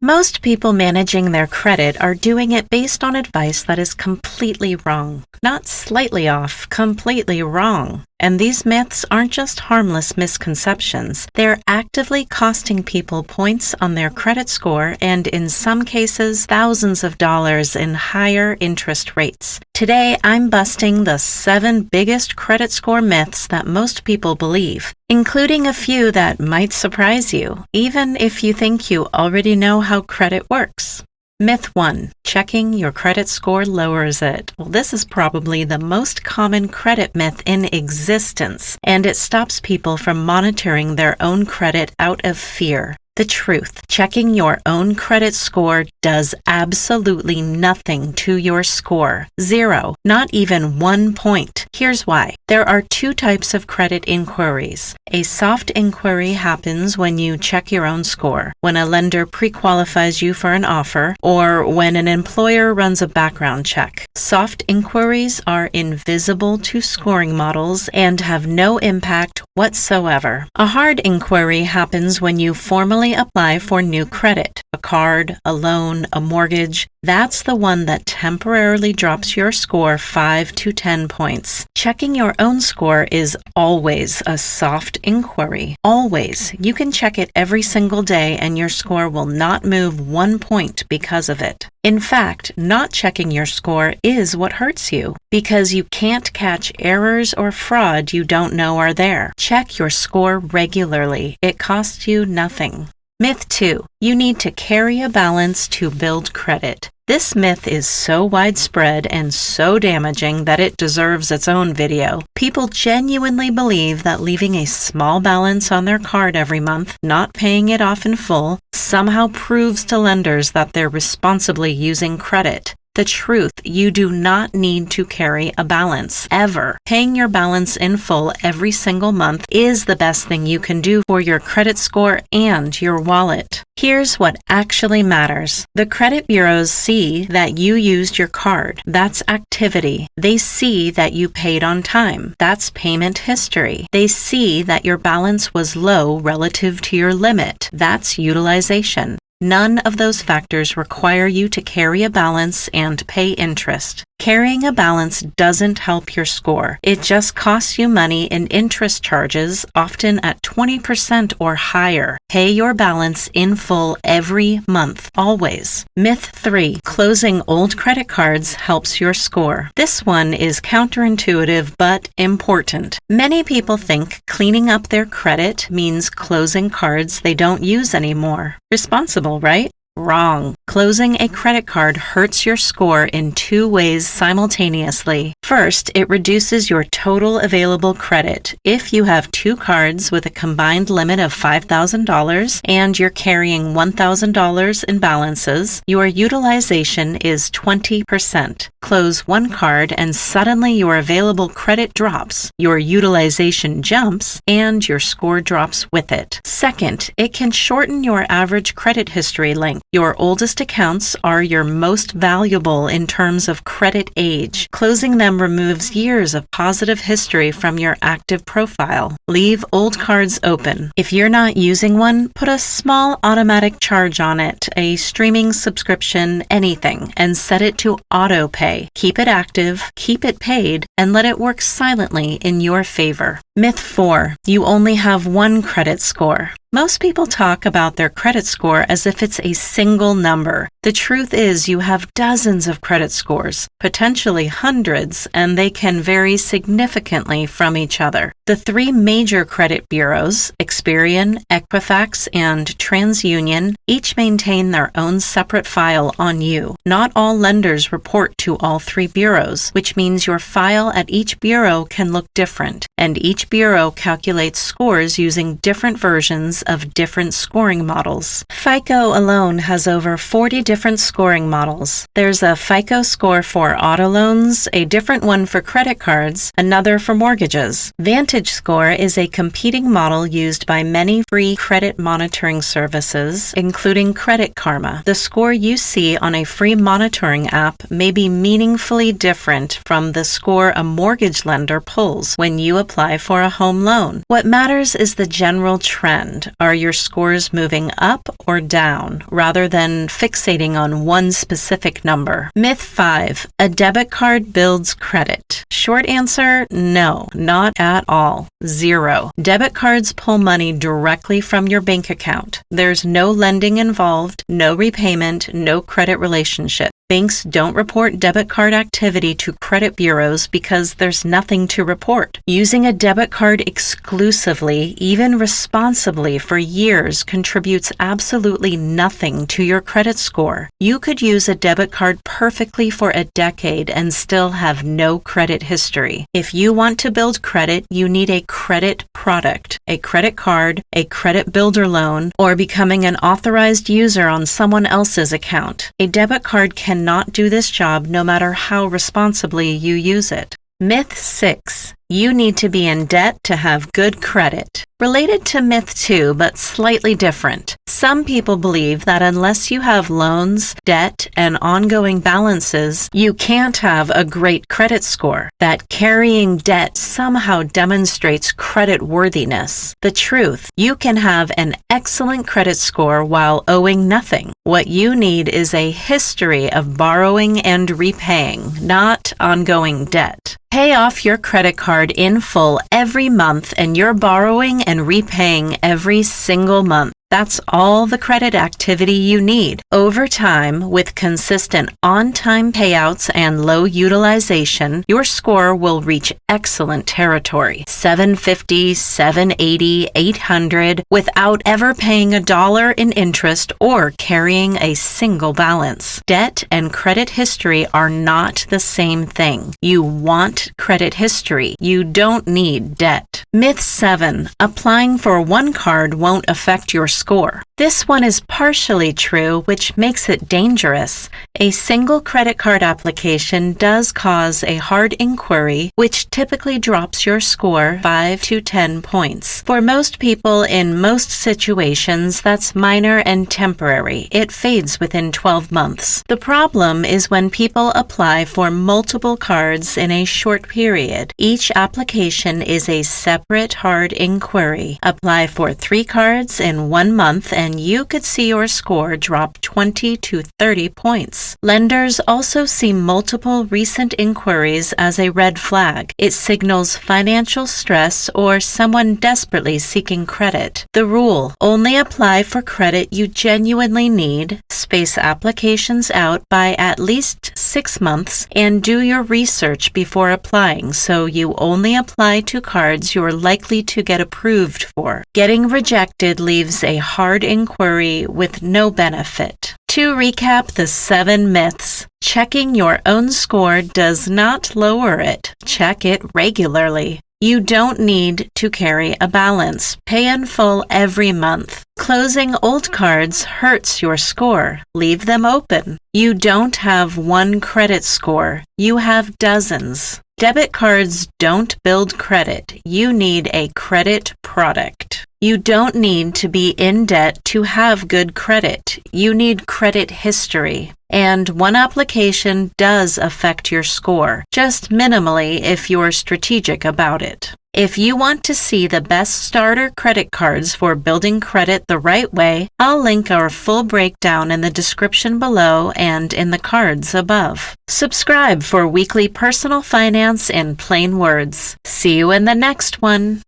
Most people managing their credit are doing it based on advice that is completely wrong. Not slightly off, completely wrong. And these myths aren't just harmless misconceptions. They're actively costing people points on their credit score and, in some cases, thousands of dollars in higher interest rates. Today, I'm busting the 7 biggest credit score myths that most people believe, including a few that might surprise you, even if you think you already know how credit works. Myth 1. Checking your credit score lowers it. Well, this is probably the most common credit myth in existence, and it stops people from monitoring their own credit out of fear. The truth. Checking your own credit score does absolutely nothing to your score. 0. Not even 1 point. Here's why. There are 2 types of credit inquiries. A soft inquiry happens when you check your own score, when a lender pre-qualifies you for an offer, or when an employer runs a background check. Soft inquiries are invisible to scoring models and have no impact whatsoever. A hard inquiry happens when you formally apply for new credit, a card, a loan, a mortgage. That's the one that temporarily drops your score 5 to 10 points. Checking your own score is always a soft inquiry. Always. You can check it every single day and your score will not move 1 point because of it. In fact, not checking your score is what hurts you, because you can't catch errors or fraud you don't know are there. Check your score regularly. It costs you nothing. Myth 2. You need to carry a balance to build credit. This myth is so widespread and so damaging that it deserves its own video. People genuinely believe that leaving a small balance on their card every month, not paying it off in full, somehow proves to lenders that they're responsibly using credit. The truth, you do not need to carry a balance, ever. Paying your balance in full every single month is the best thing you can do for your credit score and your wallet. Here's what actually matters. The credit bureaus see that you used your card. That's activity. They see that you paid on time. That's payment history. They see that your balance was low relative to your limit. That's utilization. None of those factors require you to carry a balance and pay interest. Carrying a balance doesn't help your score. It just costs you money in interest charges, often at 20% or higher. Pay your balance in full every month, always. Myth 3. Closing old credit cards helps your score. This one is counterintuitive but important. Many people think cleaning up their credit means closing cards they don't use anymore. Responsible, right? Wrong. Closing a credit card hurts your score in 2 ways simultaneously. First, it reduces your total available credit. If you have 2 cards with a combined limit of $5,000 and you're carrying $1,000 in balances, your utilization is 20%. Close one card and suddenly your available credit drops, your utilization jumps, and your score drops with it. Second, it can shorten your average credit history length. Your oldest accounts are your most valuable in terms of credit age. Closing them removes years of positive history from your active profile. Leave old cards open. If you're not using one, put a small automatic charge on it, a streaming subscription, anything, and set it to auto pay. Keep it active, keep it paid, and let it work silently in your favor. Myth 4. You only have one credit score. Most people talk about their credit score as if it's a single number. The truth is you have dozens of credit scores, potentially hundreds, and they can vary significantly from each other. The 3 major credit bureaus, Experian, Equifax, and TransUnion, each maintain their own separate file on you. Not all lenders report to all 3 bureaus, which means your file at each bureau can look different, and each bureau calculates scores using different versions of different scoring models. FICO alone has over 40 different scoring models. There's a FICO score for auto loans, a different one for credit cards, another for mortgages. VantageScore is a competing model used by many free credit monitoring services, including Credit Karma. The score you see on a free monitoring app may be meaningfully different from the score a mortgage lender pulls when you apply for a home loan. What matters is the general trend. credit? Are your scores moving up or down, rather than fixating on one specific number? Myth 5. A debit card builds credit. Short answer, no, not at all. 0. Debit cards pull money directly from your bank account. There's no lending involved, no repayment, no credit relationship. Banks don't report debit card activity to credit bureaus because there's nothing to report. Using a debit card exclusively, even responsibly, for years contributes absolutely nothing to your credit score. You could use a debit card perfectly for a decade and still have no credit history. If you want to build credit, you need a credit product, a credit card, a credit builder loan, or becoming an authorized user on someone else's account. A debit card cannot do this job no matter how responsibly you use it. Myth 6. You need to be in debt to have good credit. Related to myth 2, but slightly different. Some people believe that unless you have loans, debt, and ongoing balances, you can't have a great credit score. That carrying debt somehow demonstrates credit worthiness. The truth, you can have an excellent credit score while owing nothing. What you need is a history of borrowing and repaying, not ongoing debt. Pay off your credit card in full every month and you're borrowing and repaying every single month. That's all the credit activity you need. Over time, with consistent on-time payouts and low utilization, your score will reach excellent territory. 750, 780, 800, without ever paying $1 in interest or carrying a single balance. Debt and credit history are not the same thing. You want credit history. You don't need debt. Myth 7. Applying for one card won't affect your score. This one is partially true, which makes it dangerous. A single credit card application does cause a hard inquiry, which typically drops your score 5 to 10 points. For most people in most situations, that's minor and temporary. It fades within 12 months. The problem is when people apply for multiple cards in a short period. Each application is a separate hard inquiry. Apply for 3 cards in 1 month and you could see your score drop 20 to 30 points. Lenders also see multiple recent inquiries as a red flag. It signals financial stress or someone desperately seeking credit. The rule: only apply for credit you genuinely need, space applications out by at least 6 months, and do your research before applying so you only apply to cards you're likely to get approved for. Getting rejected leaves a hard inquiry with no benefit. To recap the 7 myths, checking your own score does not lower it. Check it regularly. You don't need to carry a balance. Pay in full every month. Closing old cards hurts your score. Leave them open. You don't have one credit score. You have dozens. Debit cards don't build credit. You need a credit product. You don't need to be in debt to have good credit. You need credit history. And one application does affect your score, just minimally if you're strategic about it. If you want to see the best starter credit cards for building credit the right way, I'll link our full breakdown in the description below and in the cards above. Subscribe for weekly personal finance in plain words. See you in the next one.